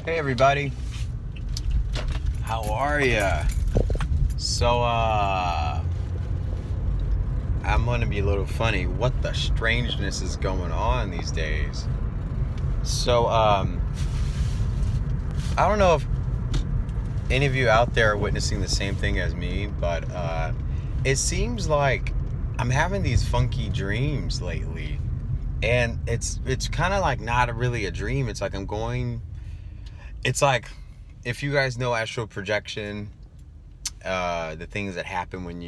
Hey everybody, how are ya? So I'm gonna be a little funny. What the strangeness is going on these days? So I don't know if any of you out there are witnessing the same thing as me, but it seems like I'm having these funky dreams lately, and it's kind of like not really a dream. It's like It's like if you guys know astral projection. The things that happen when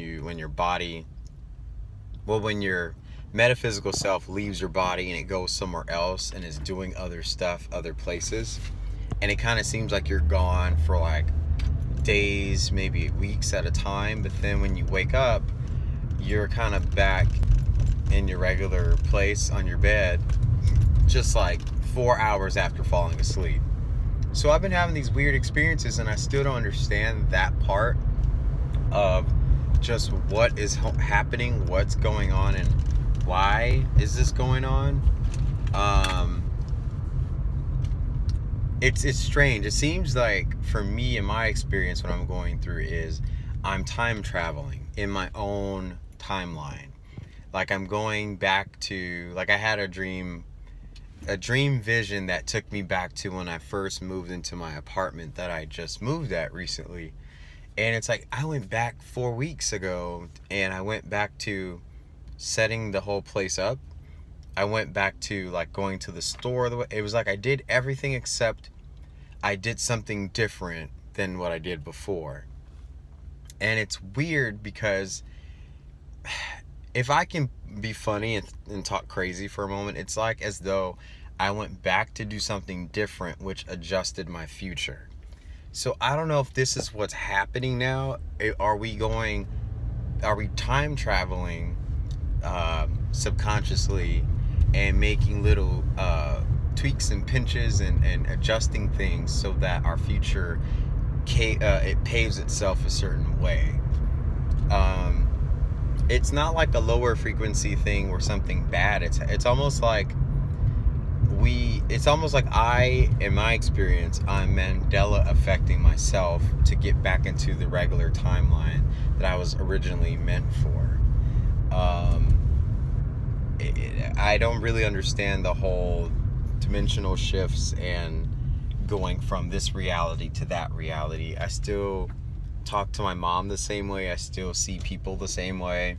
your metaphysical self leaves your body and it goes somewhere else and is doing other stuff, other places, and it kind of seems like you're gone for like days, maybe weeks at a time, but then when you wake up, you're kind of back in your regular place on your bed, just like 4 hours after falling asleep. So I've been having these weird experiences, and I still don't understand that part of just what is happening, what's going on, and why is this going on. It's strange. It seems like for me, in my experience, what I'm going through is I'm time traveling in my own timeline. Like I'm going back to, like I had a dream vision that took me back to when I first moved into my apartment that I just moved at recently. And it's like I went back 4 weeks ago, and I went back to setting the whole place up. I went back to like going to the store. It was like I did everything except I did something different than what I did before. And it's weird because if I can be funny and talk crazy for a moment, it's like as though I went back to do something different, which adjusted my future. So I don't know if this is what's happening now. Are we time traveling subconsciously and making little tweaks and pinches and adjusting things so that our future it paves itself a certain way? It's not like a lower frequency thing or something bad. It's almost like in my experience, I'm Mandela affecting myself to get back into the regular timeline that I was originally meant for. I don't really understand the whole dimensional shifts and going from this reality to that reality. I still talk to my mom the same way. I still see people the same way.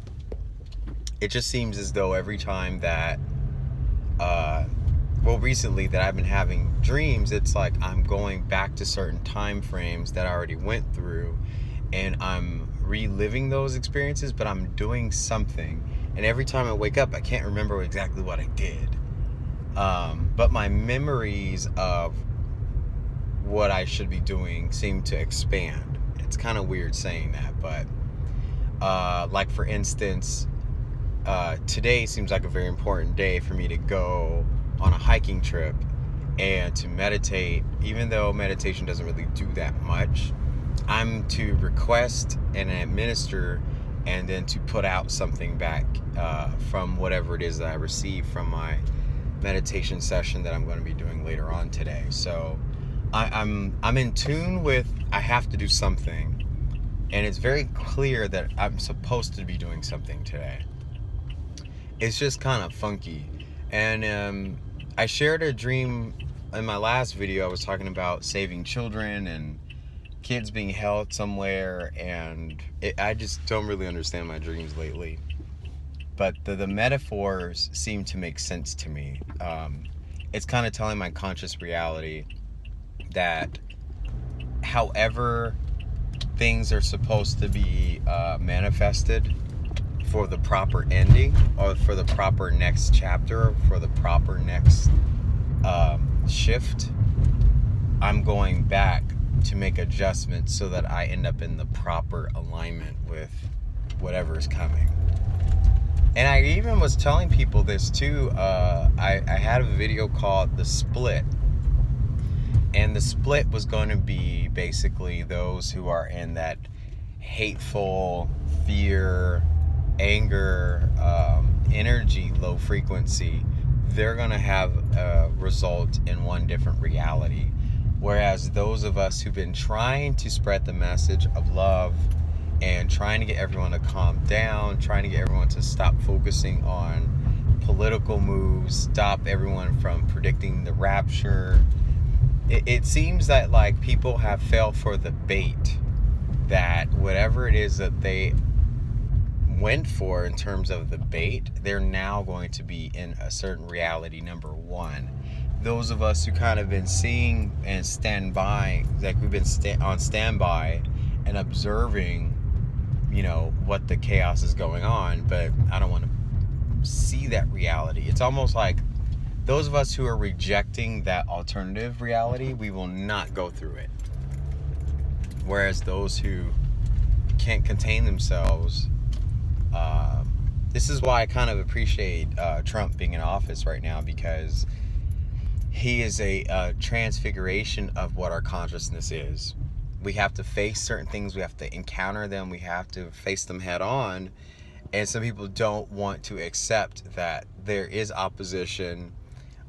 It just seems as though every time that recently that I've been having dreams, it's like I'm going back to certain time frames that I already went through, and I'm reliving those experiences, but I'm doing something. And every time I wake up, I can't remember exactly what I did. But my memories of what I should be doing seem to expand. It's kind of weird saying that, but like for instance, today seems like a very important day for me to go on a hiking trip and to meditate. Even though meditation doesn't really do that much, I'm to request and administer and then to put out something back from whatever it is that I receive from my meditation session that I'm going to be doing later on today. So I'm in tune with I have to do something, and it's very clear that I'm supposed to be doing something today. It's just kind of funky. And I shared a dream in my last video. I was talking about saving children and kids being held somewhere, and I just don't really understand my dreams lately. But the metaphors seem to make sense to me. It's kind of telling my conscious reality that however things are supposed to be manifested for the proper ending, or for the proper next chapter, or for the proper next shift, I'm going back to make adjustments so that I end up in the proper alignment with whatever is coming. And I even was telling people this too. I had a video called The Split, and the split was going to be basically those who are in that hateful, fear, anger, energy, low frequency. They're going to have a result in one different reality, Whereas those of us who've been trying to spread the message of love and trying to get everyone to calm down, trying to get everyone to stop focusing on political moves, stop everyone from predicting the rapture, it seems that like people have fell for the bait, that whatever it is that they went for in terms of the bait, they're now going to be in a certain reality. Number one, those of us who kind of been seeing and stand by, like we've been on standby and observing, you know, what the chaos is going on, but I don't want to see that reality. It's almost like those of us who are rejecting that alternative reality, we will not go through it. Whereas those who can't contain themselves, this is why I kind of appreciate Trump being in office right now, because he is a transfiguration of what our consciousness is. We have to face certain things, we have to encounter them, we have to face them head on. And some people don't want to accept that there is opposition,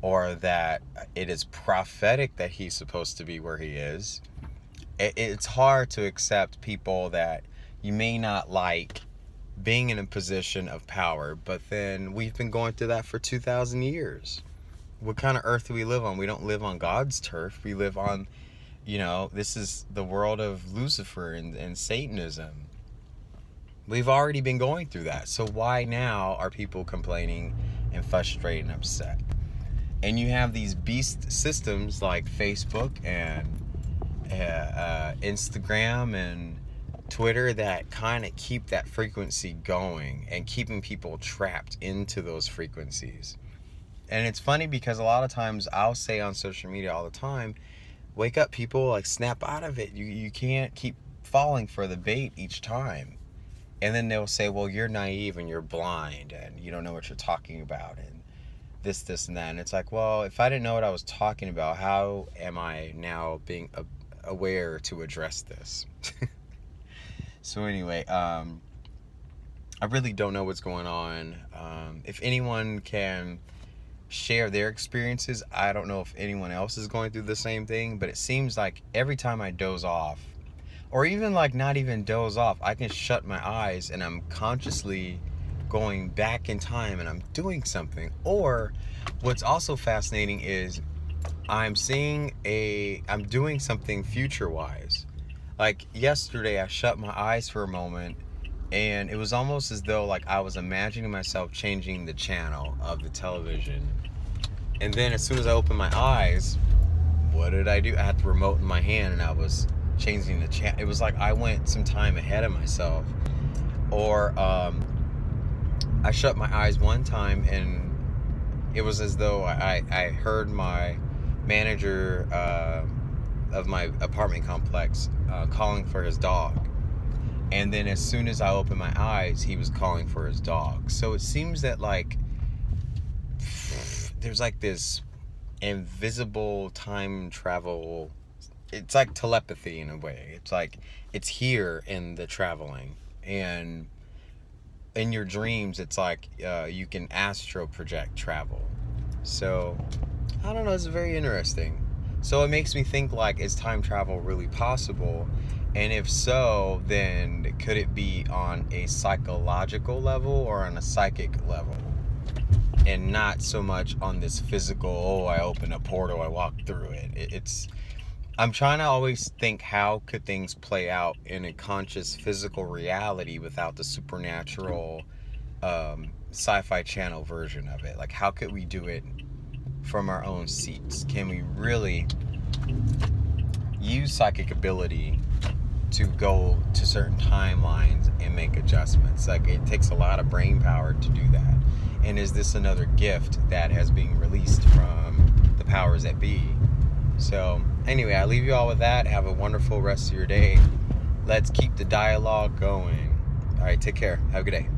or that it is prophetic that he's supposed to be where he is. It's hard to accept people that you may not like being in a position of power, but then we've been going through that for 2,000 years. What kind of earth do we live on? We don't live on God's turf. We live on, you know, this is the world of Lucifer and Satanism. We've already been going through that. So why now are people complaining and frustrated and upset? And you have these beast systems like Facebook and Instagram and Twitter that kind of keep that frequency going and keeping people trapped into those frequencies. And it's funny because a lot of times I'll say on social media all the time, wake up people, like snap out of it. You can't keep falling for the bait each time. And then they'll say, well, you're naive and you're blind and you don't know what you're talking about and this and that. And it's like, well, if I didn't know what I was talking about, how am I now being aware to address this? So anyway, I really don't know what's going on. If anyone can share their experiences, I don't know if anyone else is going through the same thing, but it seems like every time I doze off, or even like not even doze off, I can shut my eyes and I'm consciously going back in time and I'm doing something. Or what's also fascinating is I'm doing something future wise. Like yesterday I shut my eyes for a moment and it was almost as though like I was imagining myself changing the channel of the television. And then as soon as I opened my eyes, what did I do? I had the remote in my hand and I was changing the channel. It was like I went some time ahead of myself. Or I shut my eyes one time and it was as though I heard my manager of my apartment complex calling for his dog. And then as soon as I opened my eyes, he was calling for his dog. So it seems that like there's like this invisible time travel. It's like telepathy in a way. It's like it's here in the traveling. And in your dreams, it's like you can astro project travel. So I don't know, it's very interesting. So it makes me think like, is time travel really possible? And if so, then could it be on a psychological level or on a psychic level? And not so much on this physical, oh, I open a portal, I walk through it. I'm trying to always think, how could things play out in a conscious physical reality without the supernatural sci-fi channel version of it? Like, how could we do it from our own seats? Can we really use psychic ability to go to certain timelines and make adjustments? Like, it takes a lot of brain power to do that. And is this another gift that has been released from the powers that be? So anyway, I leave you all with that. Have a wonderful rest of your day. Let's keep the dialogue going. All right, take care. Have a good day.